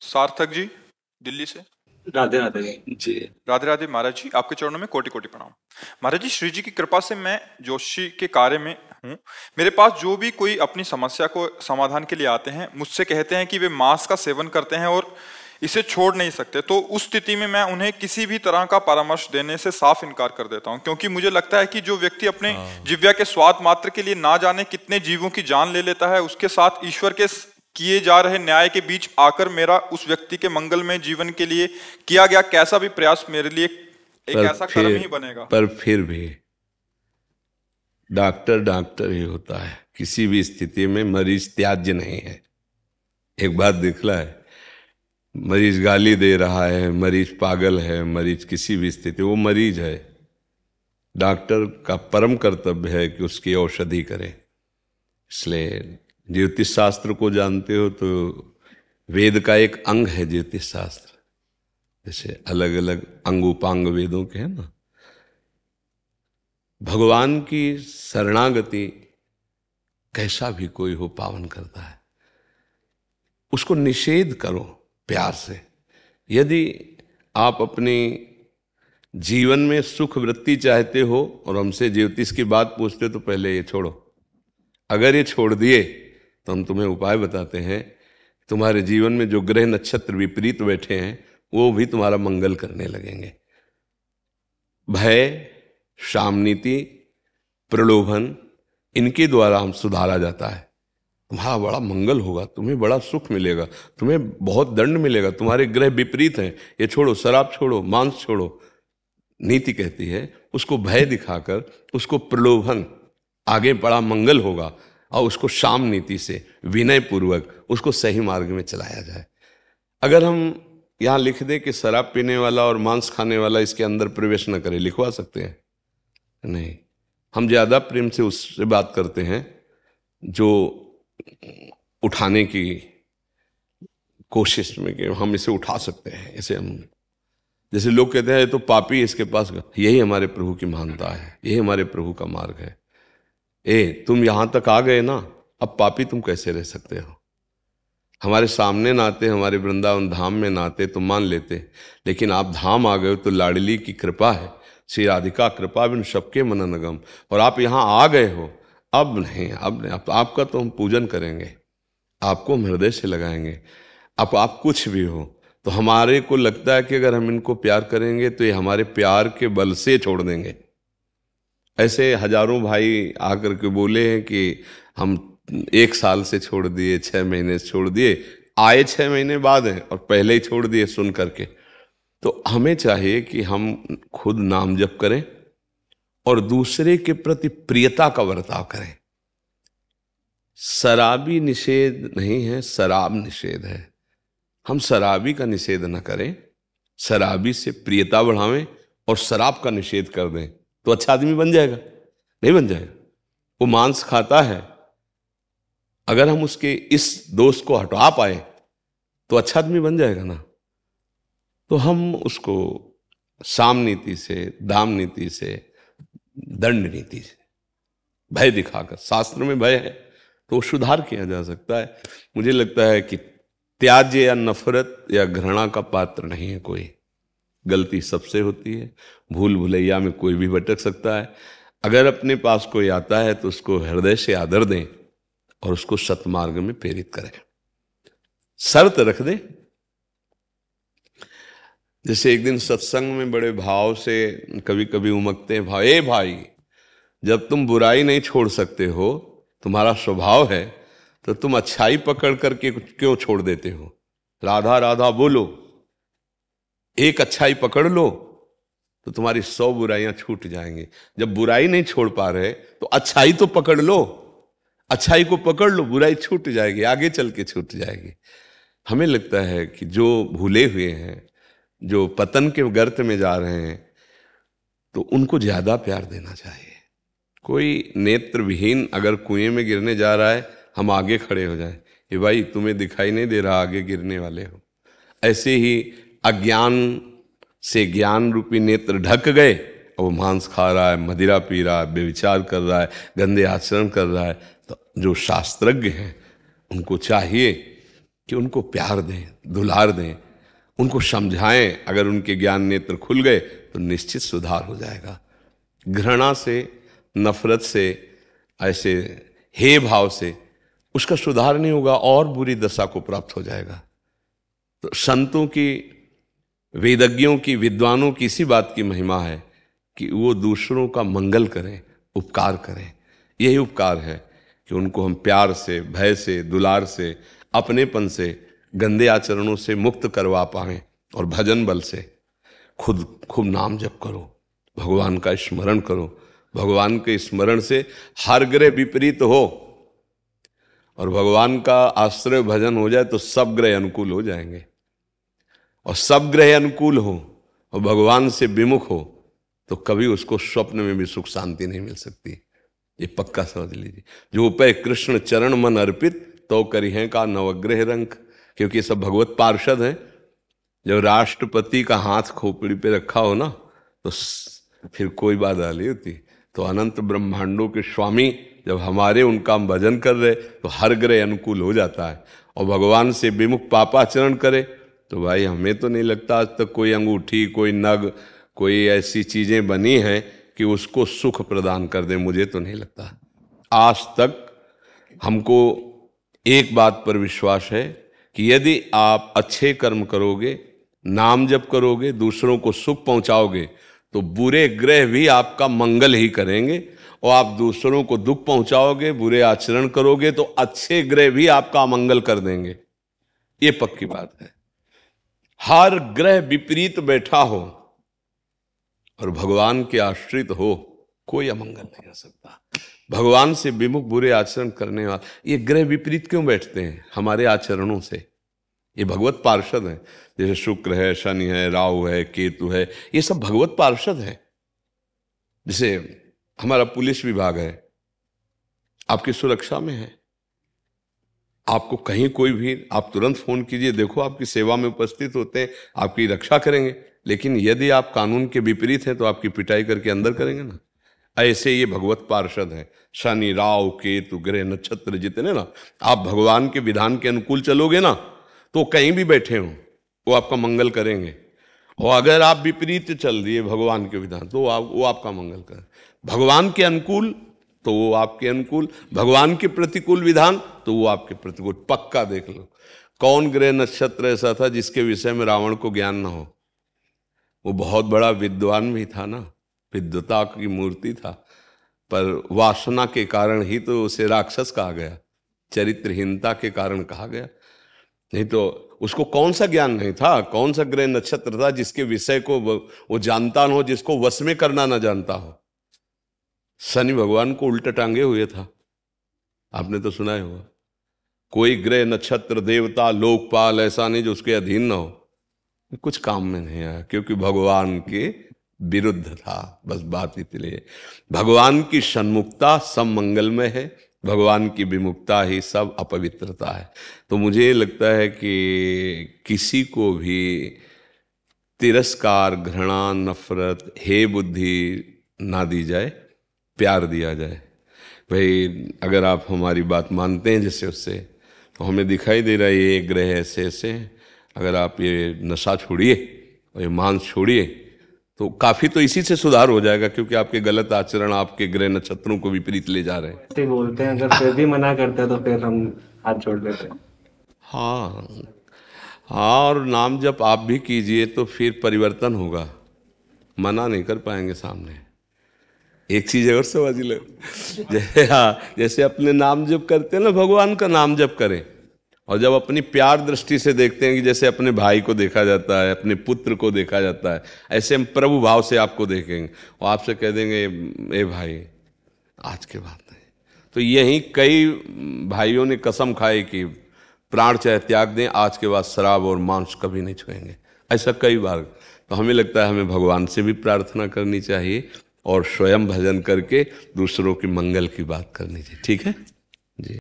सार्थक जी, दिल्ली से। राधे राधे जी। राधे राधे महाराज जी, आपके चरणों में कोटि कोटि प्रणाम। महाराज जी, श्री जी की कृपा से मैं जोशी के कार्य में हूँ। मेरे पास जो भी कोई अपनी समस्या को समाधान के लिए आते हैं, मुझसे कहते हैं कि वे मांस का सेवन करते हैं और इसे छोड़ नहीं सकते। तो उस स्थिति में मैं उन्हें किसी भी तरह का परामर्श देने से साफ इनकार कर देता हूँ, क्योंकि मुझे लगता है कि जो व्यक्ति अपने जिह्वा के स्वाद मात्र के लिए ना जाने कितने जीवों की जान ले लेता है, उसके साथ ईश्वर के किए जा रहे न्याय के बीच आकर मेरा उस व्यक्ति के मंगलमय जीवन के लिए किया गया कैसा भी प्रयास मेरे लिए एक ऐसा कर्म ही बनेगा। पर फिर भी डॉक्टर डॉक्टर ही होता है, किसी भी स्थिति में मरीज त्याज्य नहीं है। एक बात दिखला है, मरीज गाली दे रहा है, मरीज पागल है, मरीज किसी भी स्थिति, वो मरीज है। डॉक्टर का परम कर्तव्य है कि उसकी औषधि करे। इसलिए ज्योतिष शास्त्र को जानते हो तो वेद का एक अंग है ज्योतिष शास्त्र, जैसे अलग अलग अंग उपांग वेदों के हैं ना। भगवान की शरणागति कैसा भी कोई हो पावन करता है। उसको निषेध करो प्यार से। यदि आप अपने जीवन में सुख वृत्ति चाहते हो और हमसे ज्योतिष की बात पूछते हो तो पहले ये छोड़ो। अगर ये छोड़ दिए तो हम तुम्हें उपाय बताते हैं। तुम्हारे जीवन में जो ग्रह नक्षत्र विपरीत बैठे हैं वो भी तुम्हारा मंगल करने लगेंगे। भय, शामनीति, प्रलोभन, इनके द्वारा हम सुधारा जाता है। तुम्हारा बड़ा मंगल होगा, तुम्हें बड़ा सुख मिलेगा, तुम्हें बहुत दंड मिलेगा, तुम्हारे ग्रह विपरीत हैं, ये छोड़ो, शराब छोड़ो, मांस छोड़ो। नीति कहती है उसको भय दिखाकर, उसको प्रलोभन, आगे बड़ा मंगल होगा, और उसको शाम नीति से विनय पूर्वक उसको सही मार्ग में चलाया जाए। अगर हम यहाँ लिख दें कि शराब पीने वाला और मांस खाने वाला इसके अंदर प्रवेश न करे, लिखवा सकते हैं? नहीं। हम ज्यादा प्रेम से उससे बात करते हैं जो उठाने की कोशिश में कि हम इसे उठा सकते हैं। इसे हम, जैसे लोग कहते हैं तो पापी इसके पास, यही हमारे प्रभु की महानता है, यही हमारे प्रभु का मार्ग है। तुम यहां तक आ गए ना, अब पापी तुम कैसे रह सकते हो? हमारे सामने नाते, हमारे वृंदावन धाम में नाते तो मान लेते, लेकिन आप धाम आ गए हो तो लाडली की कृपा है, श्री राधिका कृपा बिन सबके मनन गम। और आप यहाँ आ गए हो, अब नहीं, अब आपका तो हम पूजन करेंगे, आपको हम हृदय से लगाएंगे। अब आप कुछ भी हो तो हमारे को लगता है कि अगर हम इनको प्यार करेंगे तो ये हमारे प्यार के बल से छोड़ देंगे। ऐसे हजारों भाई आकर के बोले हैं कि हम 1 साल से छोड़ दिए, 6 महीने से छोड़ दिए, आए 6 महीने बाद हैं और पहले ही छोड़ दिए सुन करके। तो हमें चाहिए कि हम खुद नाम जप करें और दूसरे के प्रति प्रियता का बर्ताव करें। शराबी निषेध नहीं है, शराब निषेध है। हम शराबी का निषेध न करें, शराबी से प्रियता बढ़ावें और शराब का निषेध कर दें तो अच्छा आदमी बन जाएगा? नहीं बन जाएगा। वो मांस खाता है, अगर हम उसके इस दोष को हटा पाए तो अच्छा आदमी बन जाएगा ना। तो हम उसको साम नीति से, दाम नीति से, दंड नीति से, भय दिखाकर, शास्त्र में भय है तो सुधार किया जा सकता है। मुझे लगता है कि त्याज्य या नफरत या घृणा का पात्र नहीं है कोई। गलती सबसे होती है, भूल भुलैया में कोई भी भटक सकता है। अगर अपने पास कोई आता है तो उसको हृदय से आदर दें और उसको सतमार्ग में प्रेरित करें। शर्त रख दें। जैसे एक दिन सत्संग में बड़े भाव से कभी कभी उमकते हैं भाई, भाई जब तुम बुराई नहीं छोड़ सकते हो, तुम्हारा स्वभाव है, तो तुम अच्छाई पकड़ करके क्यों छोड़ देते हो? राधा राधा बोलो, एक अच्छाई पकड़ लो तो तुम्हारी 100 बुराइयां छूट जाएंगी। जब बुराई नहीं छोड़ पा रहे तो अच्छाई तो पकड़ लो, अच्छाई को पकड़ लो, बुराई छूट जाएगी, आगे चल के छूट जाएगी। हमें लगता है कि जो भूले हुए हैं, जो पतन के गर्त में जा रहे हैं, तो उनको ज्यादा प्यार देना चाहिए। कोई नेत्र विहीन अगर कुएं में गिरने जा रहा है, हम आगे खड़े हो जाएं, ये भाई तुम्हें दिखाई नहीं दे रहा आगे गिरने वाले हो। ऐसे ही अज्ञान से ज्ञान रूपी नेत्र ढक गए और वो मांस खा रहा है, मदिरा पी रहा है, बेविचार कर रहा है, गंदे आचरण कर रहा है। तो जो शास्त्रज्ञ हैं उनको चाहिए कि उनको प्यार दें, दुलार दें, उनको समझाएं। अगर उनके ज्ञान नेत्र खुल गए तो निश्चित सुधार हो जाएगा। घृणा से, नफरत से, ऐसे हे भाव से उसका सुधार नहीं होगा और बुरी दशा को प्राप्त हो जाएगा। तो संतों की, वेदज्ञों की, विद्वानों की इसी बात की महिमा है कि वो दूसरों का मंगल करें, उपकार करें। यही उपकार है कि उनको हम प्यार से, भय से, दुलार से, अपनेपन से, गंदे आचरणों से मुक्त करवा पाएं। और भजन बल से खुद खूब नाम जप करो, भगवान का स्मरण करो। भगवान के स्मरण से हर ग्रह विपरीत हो और भगवान का आश्रय भजन हो जाए तो सब ग्रह अनुकूल हो जाएंगे। और सब ग्रह अनुकूल हो और भगवान से विमुख हो तो कभी उसको स्वप्न में भी सुख शांति नहीं मिल सकती। ये पक्का समझ लीजिए। जो पे कृष्ण चरण मन अर्पित तो करिहें का नवग्रह रंक। क्योंकि ये सब भगवत पार्षद हैं। जब राष्ट्रपति का हाथ खोपड़ी पे रखा हो ना तो फिर कोई बात डाली होती। तो अनंत ब्रह्मांडों के स्वामी जब हमारे उनका भजन कर रहे तो हर ग्रह अनुकूल हो जाता है। और भगवान से विमुख पापाचरण करे तो भाई हमें तो नहीं लगता आज तक कोई अंगूठी, कोई नग, कोई ऐसी चीजें बनी हैं कि उसको सुख प्रदान कर दे। मुझे तो नहीं लगता। आज तक हमको एक बात पर विश्वास है कि यदि आप अच्छे कर्म करोगे, नाम जप करोगे, दूसरों को सुख पहुंचाओगे तो बुरे ग्रह भी आपका मंगल ही करेंगे। और आप दूसरों को दुख पहुंचाओगे, बुरे आचरण करोगे तो अच्छे ग्रह भी आपका अमंगल कर देंगे। ये पक्की बात है। हर ग्रह विपरीत बैठा हो और भगवान के आश्रित हो, कोई अमंगल नहीं हो सकता। भगवान से विमुख बुरे आचरण करने वाले ये ग्रह विपरीत क्यों बैठते हैं? हमारे आचरणों से। ये भगवत पार्षद हैं। जैसे शुक्र है, शनि है, राहु है, केतु है, ये सब भगवत पार्षद हैं। जैसे हमारा पुलिस विभाग है, आपकी सुरक्षा में है। आपको कहीं कोई भी, आप तुरंत फोन कीजिए, देखो आपकी सेवा में उपस्थित होते हैं, आपकी रक्षा करेंगे। लेकिन यदि आप कानून के विपरीत हैं तो आपकी पिटाई करके अंदर करेंगे ना। ऐसे ये भगवत पार्षद हैं। शनि, राहु, केतु, ग्रह, नक्षत्र जितने ना, आप भगवान के विधान के अनुकूल चलोगे ना तो कहीं भी बैठे हो वो आपका मंगल करेंगे। और अगर आप विपरीत चल दिए भगवान के विधान तो वो आपका मंगल करें। भगवान के अनुकूल तो वो आपके अनुकूल, भगवान के प्रतिकूल विधान तो वो आपके प्रतिकूल। पक्का देख लो कौन ग्रह नक्षत्र ऐसा था जिसके विषय में रावण को ज्ञान ना हो। वो बहुत बड़ा विद्वान भी था ना, विद्वता की मूर्ति था, पर वासना के कारण ही तो उसे राक्षस कहा गया, चरित्रहीनता के कारण कहा गया। नहीं तो उसको कौन सा ज्ञान नहीं था, कौन सा ग्रह नक्षत्र था जिसके विषय को वो जानता न हो, जिसको वश में करना ना जानता हो। शनि भगवान को उल्टा टांगे हुए था, आपने तो सुना ही होगा। कोई ग्रह नक्षत्र देवता लोकपाल ऐसा नहीं जो उसके अधीन ना हो। कुछ काम में नहीं आया क्योंकि भगवान के विरुद्ध था। बस बात इतनी। भगवान की सन्मुखता सब मंगलमय है, भगवान की विमुखता ही सब अपवित्रता है। तो मुझे लगता है कि किसी को भी तिरस्कार, घृणा, नफरत, हे बुद्धि ना दी जाए, प्यार दिया जाए। भाई अगर आप हमारी बात मानते हैं जैसे उससे, तो हमें दिखाई दे रहा है ये ग्रह ऐसे ऐसे। अगर आप ये नशा छोड़िए और ये मांस छोड़िए तो काफी तो इसी से सुधार हो जाएगा। क्योंकि आपके गलत आचरण आपके ग्रह नक्षत्रों को विपरीत ले जा रहे हैं। ऐसे बोलते हैं, अगर फिर भी मना करते हैं तो फिर हम हाथ छोड़ देते हैं। हाँ हाँ, और नाम जब आप भी कीजिए तो फिर परिवर्तन होगा। मना नहीं कर पाएंगे सामने। एक चीज और समझ लो, जैसे अपने नाम जप करते हैं ना, भगवान का नाम जप करें और जब अपनी प्यार दृष्टि से देखते हैं कि जैसे अपने भाई को देखा जाता है, अपने पुत्र को देखा जाता है, ऐसे हम प्रभु भाव से आपको देखेंगे और आपसे कह देंगे ए भाई आज के बाद नहीं। तो यही कई भाइयों ने कसम खाई कि प्राण चाहे त्याग दें, आज के बाद शराब और मांस कभी नहीं छुएंगे। ऐसा कई बार। तो हमें लगता है हमें भगवान से भी प्रार्थना करनी चाहिए और स्वयं भजन करके दूसरों की मंगल की बात करनी चाहिए। ठीक है।